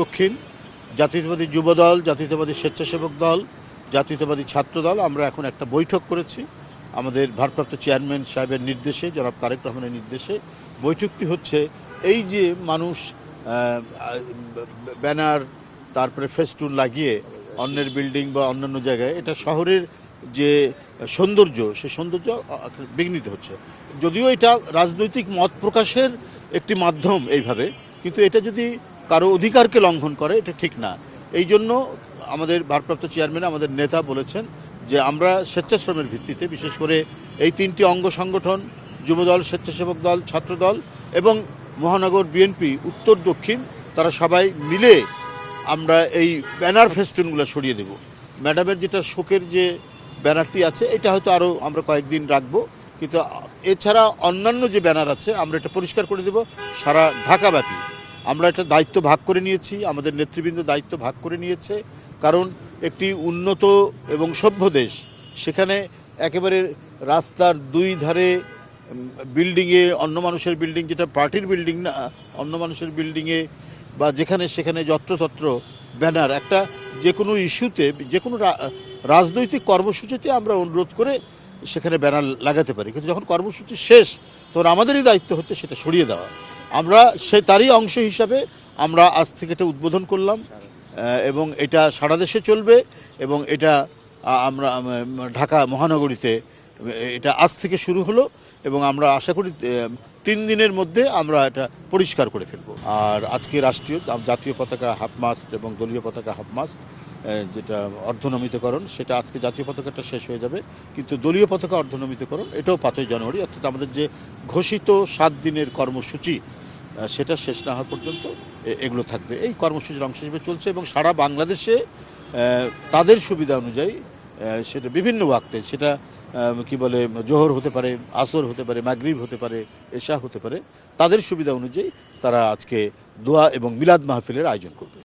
দক্ষিণ জাতীয়তাবাদী যুবদল, জাতীয়তাবাদী স্বেচ্ছাসেবক দল, জাতীয়তাবাদী ছাত্রদল আমরা এখন একটা বৈঠক করেছি আমাদের ভারপ্রাপ্ত চেয়ারম্যান সাহেবের নির্দেশে, জনাব তারেক রহমানের নির্দেশে। বৈঠকটি হচ্ছে এই যে মানুষ ব্যানার তারপরে ফেস্টুন লাগিয়ে অন্যের বিল্ডিং বা অন্যান্য জায়গায়, এটা শহরের যে সৌন্দর্য, সেই সৌন্দর্য বিঘ্নিত হচ্ছে। যদিও এটা রাজনৈতিক মত প্রকাশের একটি মাধ্যম এইভাবে, কিন্তু এটা যদি কারো অধিকারকে লঙ্ঘন করে এটা ঠিক না। এই জন্য আমাদের ভারপ্রাপ্ত চেয়ারম্যান, আমাদের নেতা বলেছেন যে আমরা স্বেচ্ছাশ্রমের ভিত্তিতে, বিশেষ করে এই তিনটি অঙ্গ সংগঠন যুবদল, স্বেচ্ছাসেবক দল, ছাত্রদল এবং মহানগর বিএনপি উত্তর দক্ষিণ, তারা সবাই মিলে আমরা এই ব্যানার ফেস্টুনগুলো সরিয়ে দেব। ম্যাডামের যেটা শোকের যে ব্যানারটি আছে, এটা হয়তো আরও আমরা কয়েকদিন রাখবো, কিন্তু এছাড়া অন্যান্য যে ব্যানার আছে আমরা এটা পরিষ্কার করে দেব সারা ঢাকাব্যাপী। আমরা এটা দায়িত্ব ভাগ করে নিয়েছি, আমাদের নেতৃবৃন্দ দায়িত্ব ভাগ করে নিয়েছে। কারণ একটি উন্নত এবং সভ্য দেশ, সেখানে একেবারে রাস্তার দুই ধারে বিল্ডিংয়ে, অন্য মানুষের বিল্ডিং, যেটা পার্টির বিল্ডিং না, অন্য মানুষের বিল্ডিংয়ে বা যেখানে সেখানে যত্রতত্র ব্যানার, একটা যে কোনো ইস্যুতে, যে কোনো রাজনৈতিক কর্মসূচিতে আমরা অনুরোধ করে সেখানে ব্যানার লাগাতে পারি, কিন্তু যখন কর্মসূচি শেষ তখন আমাদেরই দায়িত্ব হচ্ছে সেটা সরিয়ে দেওয়া। আমরা তারই অংশ হিসাবে আমরা আজ থেকে এটা উদ্বোধন করলাম এবং এটা সারা দেশে চলবে এবং এটা আমরা ঢাকা মহানগরীতে এটা আজ থেকে শুরু হলো এবং আমরা আশা করি 3 দিনের মধ্যে আমরা এটা পরিষ্কার করে ফেলব। আর আজকে রাষ্ট্রীয় জাতীয় পতাকা হাফ মাস্ট এবং দলীয় পতাকা হাফ মাস্ট, যেটা অর্ধনমিতকরণ, সেটা আজকে জাতীয় পতাকাটা শেষ হয়ে যাবে, কিন্তু দলীয় পতাকা অর্ধনমিতকরণ এটাও 5ই জানুয়ারি, অর্থাৎ আমাদের যে ঘোষিত 7 দিনের কর্মসূচি সেটা শেষ না হওয়া পর্যন্ত এগুলো থাকবে। এই কর্মসূচির অংশ হিসেবে চলছে এবং সারা বাংলাদেশে তাদের সুবিধা অনুযায়ী সেটা বিভিন্ন ওয়াক্তে, সেটা কি বলে, জোহর হতে পারে, আসর হতে পারে, মাগরিব হতে পারে, এশা হতে পারে, তাদের সুবিধা অনুযায়ী তারা আজকে দোয়া এবং মিলাদ মাহফিলের আয়োজন করবে।